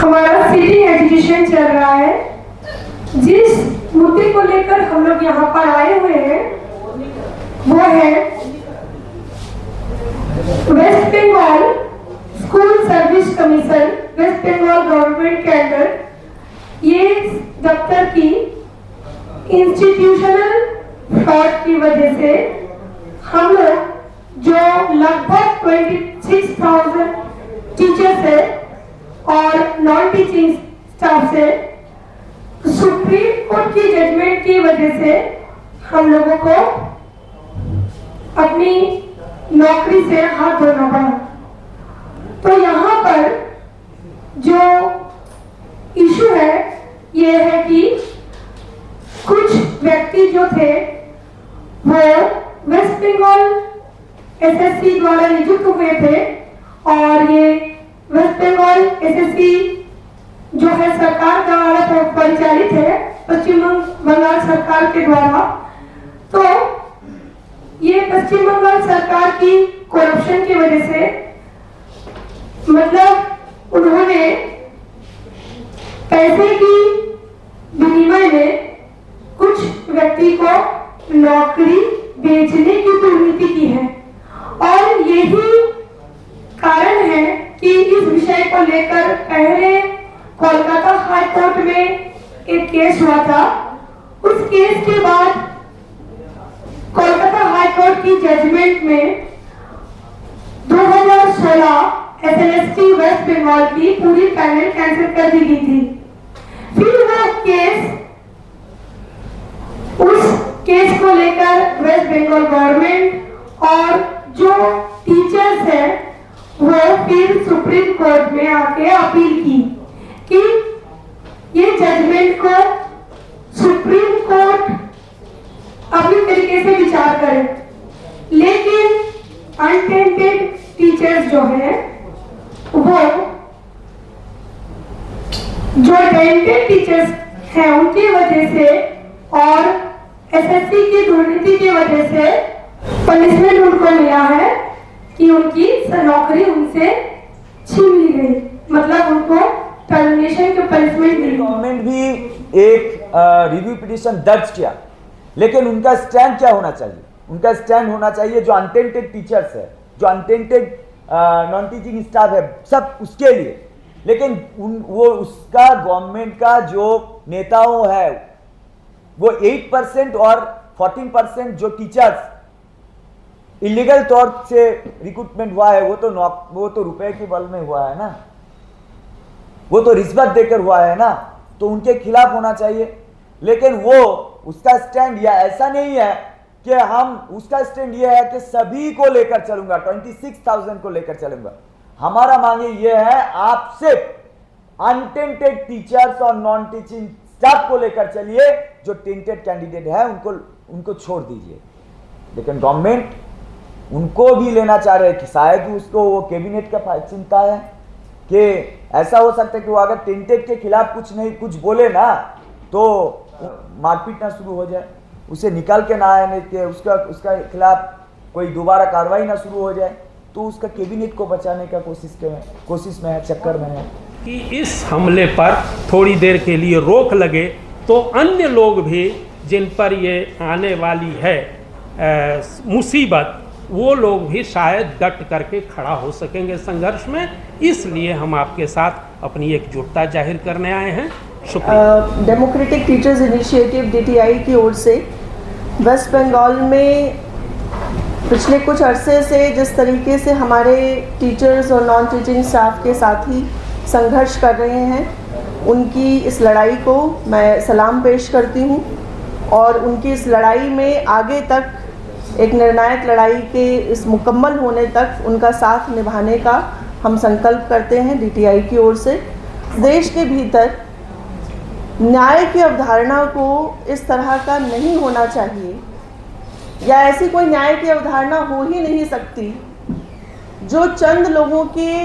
हमारा sitting education चल रहा है। जिस मुद्दे को लेकर हम लोग यहाँ पर आए हुए हैं वो है West Bengal school service commission, West Bengal government के अंडर ये दफ्तर की इंस्टीट्यूशनल फ्रॉड की वजह से हम लोग जो लगभग 26,000 टीचर्स है और नॉन टीचिंग स्टाफ से सुप्रीम कोर्ट की जजमेंट की वजह से हम लोगों को अपनी नौकरी से हाथ धोना पड़ा। तो यहाँ पर जो इशू है ये है कि कुछ व्यक्ति जो थे वो वेस्ट बंगाल एसएससी द्वारा नियुक्त हुए थे और ये वेस्ट बंगाल एसएससी जो है सरकार द्वारा परिचालित है, पश्चिम बंगाल सरकार के द्वारा। तो ये पश्चिम बंगाल सरकार की करप्शन की वजह से मतलब उन्होंने पैसे की विनिमय में कुछ व्यक्ति को नौकरी बेचने की दुर्नीति की है और यही कारण है कि इस विषय को लेकर पहले कोलकाता हाई कोर्ट में एक केस हुआ था। उस केस के बाद कोलकाता हाई कोर्ट की जजमेंट में 2016 एसएलएसटी वेस्ट बंगाल की पूरी पैनल कैंसिल कर दी गई थी। फिर वो केस उस केस को लेकर वेस्ट बंगाल गवर्नमेंट और जो टीचर्स है वो फिर सुप्रीम कोर्ट में आके अपील की कि ये जजमेंट को सुप्रीम कोर्ट अपनी तरीके से विचार करे। लेकिन अनटेंटेड टीचर्स जो है वो जो टेंटेड टीचर्स हैं उनकी वजह से और एसएससी की दुर्नीति की वजह से पनिशमेंट उनको मिला है कि उनकी नौकरी उनसे छीन ली गई, मतलब उनको टर्मिनेशन की पनिशमेंट मिली। गवर्नमेंट भी एक रिव्यू पिटीशन दर्ज किया, लेकिन उनका स्टैंड क्या होना चाहिए? उनका स्टैंड होना चाहिए जो अनटेंटेड टीचर्स है, जो अनटेंटेड नॉन टीचिंग स्टाफ है, सब उसके लिए। लेकिन वो उसका गवर्नमेंट का जो नेताओं है वो 8% और 14% जो टीचर्स इलीगल तौर से रिक्रूटमेंट हुआ है वो तो रुपए के बल में हुआ है ना, वो तो रिश्वत देकर हुआ है ना, तो उनके खिलाफ होना चाहिए। लेकिन वो उसका स्टैंड या ऐसा नहीं है कि हम उसका स्टैंड ये है कि सभी को लेकर चलूंगा, 26,000 को लेकर चलूंगा। हमारा मांगे ये है आप सिर्फ अनटेंटेड टीचर्स और नॉन टीचिंग स्टाफ को लेकर चलिए, जो टेंटेड कैंडिडेट है उनको छोड़ दीजिए। लेकिन गवर्नमेंट उनको भी लेना चाह रहे हैं कि शायद उसको वो कैबिनेट का चिंता है कि ऐसा हो सकता है कि वो अगर टेंटेड के खिलाफ कुछ बोले ना तो मारपीट ना शुरू हो जाए, उसे निकाल के ना आने के उसका खिलाफ कोई दोबारा कार्रवाई ना शुरू हो जाए, तो उसका कैबिनेट को बचाने का कोशिश में है, चक्कर में है कि इस हमले पर थोड़ी देर के लिए रोक लगे तो अन्य लोग भी जिन पर ये आने वाली है मुसीबत, वो लोग भी शायद डट करके खड़ा हो सकेंगे संघर्ष में। इसलिए हम आपके साथ अपनी एकजुटता जाहिर करने आए हैं। शुक्रिया। डेमोक्रेटिक टीचर्स इनिशिएटिव DTI की ओर से वेस्ट बंगाल में पिछले कुछ अरसे से जिस तरीके से हमारे टीचर्स और नॉन टीचिंग स्टाफ के साथी संघर्ष कर रहे हैं, उनकी इस लड़ाई को मैं सलाम पेश करती हूँ और उनकी इस लड़ाई में आगे तक एक निर्णायक लड़ाई के इस मुकम्मल होने तक उनका साथ निभाने का हम संकल्प करते हैं DTI की ओर से। देश के भीतर न्याय की अवधारणा को इस तरह का नहीं होना चाहिए, या ऐसी कोई न्याय की अवधारणा हो ही नहीं सकती जो चंद लोगों के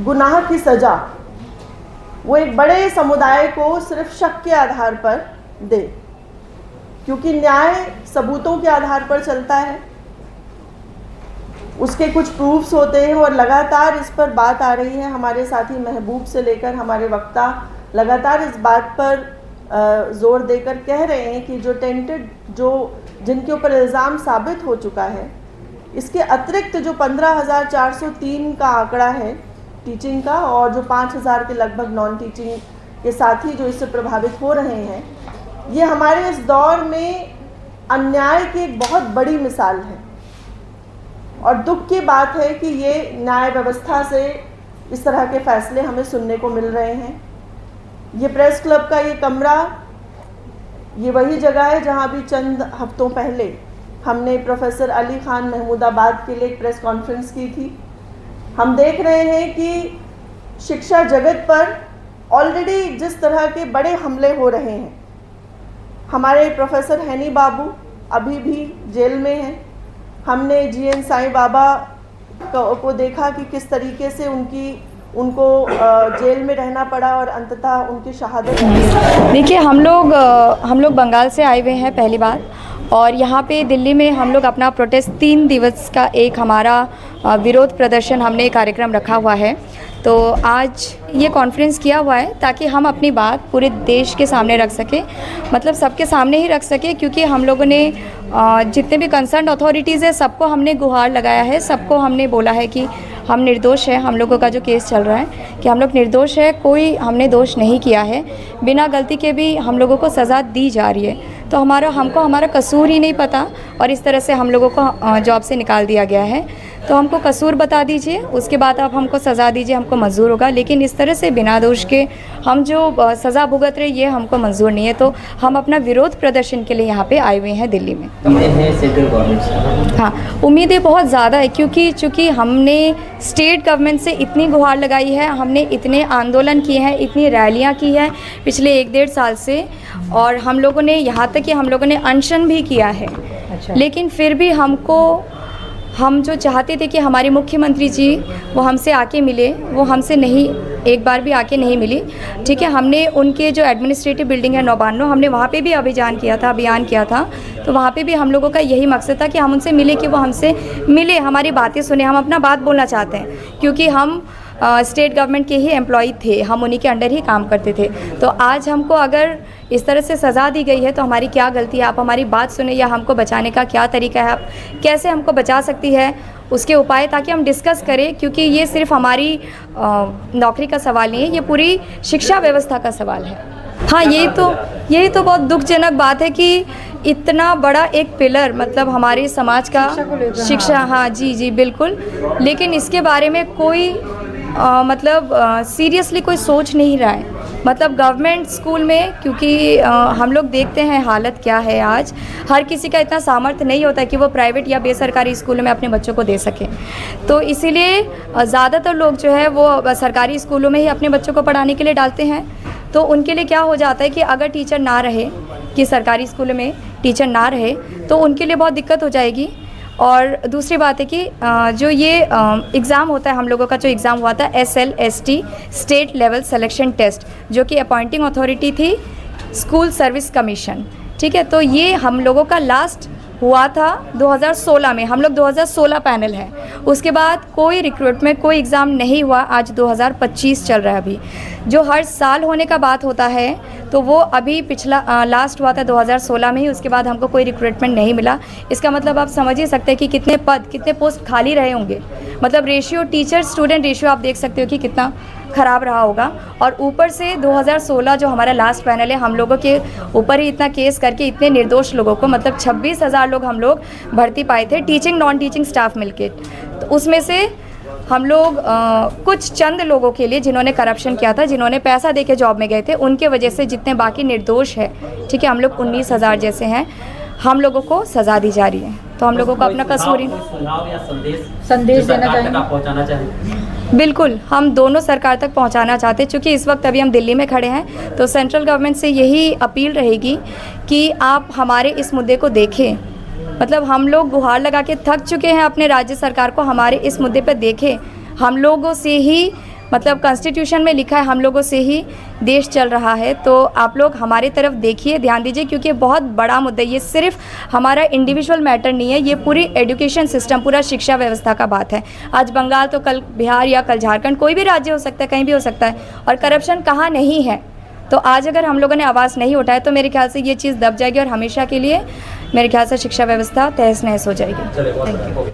गुनाह की सज़ा वो एक बड़े समुदाय को सिर्फ शक के आधार पर दे, क्योंकि न्याय सबूतों के आधार पर चलता है। उसके कुछ प्रूफ्स होते हैं और लगातार इस पर बात आ रही है। हमारे साथी महबूब से लेकर हमारे वक्ता लगातार इस बात पर ज़ोर देकर कह रहे हैं कि जो टेंटेड जिनके ऊपर इल्ज़ाम साबित हो चुका है, इसके अतिरिक्त जो 15,403 का आंकड़ा है टीचिंग का और जो 5,000 के लगभग नॉन टीचिंग के साथी जो इससे प्रभावित हो रहे हैं, ये हमारे इस दौर में अन्याय की एक बहुत बड़ी मिसाल है। और दुख की बात है कि ये न्याय व्यवस्था से इस तरह के फैसले हमें सुनने को मिल रहे हैं। ये प्रेस क्लब का ये कमरा, ये वही जगह है जहां भी चंद हफ्तों पहले हमने प्रोफेसर अली खान महमूदाबाद के लिए एक प्रेस कॉन्फ्रेंस की थी। हम देख रहे हैं कि शिक्षा जगत पर ऑलरेडी जिस तरह के बड़े हमले हो रहे हैं, हमारे प्रोफेसर हैनी बाबू अभी भी जेल में हैं। हमने जीएन साईं बाबा को देखा कि किस तरीके से उनको जेल में रहना पड़ा और अंततः उनकी शहादत हुई। देखिए, हम लोग बंगाल से आए हुए हैं पहली बार, और यहाँ पे दिल्ली में हम लोग अपना प्रोटेस्ट 3 दिवस का एक हमारा विरोध प्रदर्शन हमने कार्यक्रम रखा हुआ है। तो आज ये कॉन्फ्रेंस किया हुआ है ताकि हम अपनी बात पूरे देश के सामने रख सकें, मतलब सबके सामने ही रख सकें, क्योंकि हम लोगों ने जितने भी कंसर्न अथॉरिटीज़ है सबको हमने गुहार लगाया है, सबको हमने बोला है कि हम निर्दोष हैं। हम लोगों का जो केस चल रहा है कि हम लोग निर्दोष है, कोई हमने दोष नहीं किया है, बिना गलती के भी हम लोगों को सज़ा दी जा रही है। तो हमको हमारा कसूर ही नहीं पता और इस तरह से हम लोगों को जॉब से निकाल दिया गया है। तो हमको कसूर बता दीजिए, उसके बाद आप हमको सज़ा दीजिए, हमको मंजूर होगा। लेकिन इस तरह से बिना दोष के हम जो सज़ा भुगत रहे, ये हमको मंजूर नहीं है। तो हम अपना विरोध प्रदर्शन के लिए यहाँ पे आए हुए हैं दिल्ली में। सेंट्रल गवर्नमेंट से? हाँ, उम्मीदें बहुत ज़्यादा है, चूँकि हमने स्टेट गवर्नमेंट से इतनी गुहार लगाई है, हमने इतने आंदोलन किए हैं, इतनी रैलियाँ की हैं पिछले 1-1.5 साल से, और हम लोगों ने यहाँ तक कि हम लोगों ने अनशन भी किया है। अच्छा। लेकिन फिर भी हम जो चाहते थे कि हमारे मुख्यमंत्री जी वो हमसे आके मिले, वो हमसे नहीं, एक बार भी आके नहीं मिली। ठीक है, हमने उनके जो एडमिनिस्ट्रेटिव बिल्डिंग है 992, हमने वहाँ पे भी अभियान किया था। तो वहाँ पे भी हम लोगों का यही मकसद था कि हम उनसे मिले, कि वो हमसे मिले, हमारी बातें सुने, हम अपना बात बोलना चाहते हैं, क्योंकि हम स्टेट गवर्नमेंट के ही एम्प्लॉय थे, हम उन्हीं के अंडर ही काम करते थे। तो आज हमको अगर इस तरह से सज़ा दी गई है तो हमारी क्या गलती है? आप हमारी बात सुने, या हमको बचाने का क्या तरीका है, आप कैसे हमको बचा सकती है, उसके उपाय, ताकि हम डिस्कस करें, क्योंकि ये सिर्फ हमारी नौकरी का सवाल नहीं है, ये पूरी शिक्षा व्यवस्था का सवाल है। हाँ, यही तो बहुत दुखजनक बात है कि इतना बड़ा एक पिलर, मतलब हमारे समाज का शिक्षा, हाँ जी बिल्कुल, लेकिन इसके बारे में कोई सीरियसली कोई सोच नहीं रहा है। मतलब गवर्नमेंट स्कूल में, क्योंकि हम लोग देखते हैं हालत क्या है आज, हर किसी का इतना सामर्थ्य नहीं होता है कि वो प्राइवेट या बेसरकारी स्कूलों में अपने बच्चों को दे सकें। तो इसीलिए ज़्यादातर लोग जो है वो सरकारी स्कूलों में ही अपने बच्चों को पढ़ाने के लिए डालते हैं। तो उनके लिए क्या हो जाता है कि अगर टीचर ना रहे, कि सरकारी स्कूलों में टीचर ना रहे, तो उनके लिए बहुत दिक्कत हो जाएगी। और दूसरी बात है कि जो ये एग्ज़ाम होता है, हम लोगों का जो एग्ज़ाम हुआ था SLST state level selection test, जो कि अपॉइंटिंग अथॉरिटी थी स्कूल सर्विस कमीशन। ठीक है, तो ये हम लोगों का लास्ट हुआ था 2016 में, हम लोग 2016 पैनल है, उसके बाद कोई रिक्रूटमेंट, कोई एग्ज़ाम नहीं हुआ। आज 2025 चल रहा है अभी, जो हर साल होने का बात होता है, तो वो अभी पिछला लास्ट हुआ था 2016 में ही, उसके बाद हमको कोई रिक्रूटमेंट नहीं मिला। इसका मतलब आप समझ ही सकते हैं कि कितने पोस्ट खाली रहे होंगे। मतलब रेशियो, टीचर स्टूडेंट रेशियो आप देख सकते हो कि कितना ख़राब रहा होगा। और ऊपर से 2016 जो हमारा लास्ट पैनल है, हम लोगों के ऊपर ही इतना केस करके इतने निर्दोष लोगों को, मतलब 26,000 लोग हम लोग भर्ती पाए थे, टीचिंग नॉन टीचिंग स्टाफ मिलके। तो उसमें से हम लोग कुछ चंद लोगों के लिए, जिन्होंने करप्शन किया था, जिन्होंने पैसा दे के जॉब में गए थे, उनके वजह से जितने बाकी निर्दोष है, ठीक है, हम लोग 19,000 जैसे हैं, हम लोगों को सज़ा दी जा रही है। तो हम लोगों को अपना कसूर ही, संदेश देना पहुंचाना चाहिए। बिल्कुल, हम दोनों सरकार तक पहुंचाना चाहते हैं। चूँकि इस वक्त अभी हम दिल्ली में खड़े हैं, तो सेंट्रल गवर्नमेंट से यही अपील रहेगी कि आप हमारे इस मुद्दे को देखें। मतलब हम लोग गुहार लगा के थक चुके हैं अपने राज्य सरकार को, हमारे इस मुद्दे पर देखें। हम लोगों से ही मतलब कॉन्स्टिट्यूशन में लिखा है हम लोगों से ही देश चल रहा है। तो आप लोग हमारे तरफ देखिए, ध्यान दीजिए, क्योंकि ये बहुत बड़ा मुद्दा है। ये सिर्फ हमारा इंडिविजुअल मैटर नहीं है, ये पूरी एजुकेशन सिस्टम, पूरा शिक्षा व्यवस्था का बात है। आज बंगाल तो कल बिहार या कल झारखंड, कोई भी राज्य हो सकता है, कहीं भी हो सकता है। और करप्शन कहाँ नहीं है। तो आज अगर हम लोगों ने आवाज़ नहीं उठाया तो मेरे ख्याल से ये चीज़ दब जाएगी और हमेशा के लिए मेरे ख्याल से शिक्षा व्यवस्था तहस नहस हो जाएगी।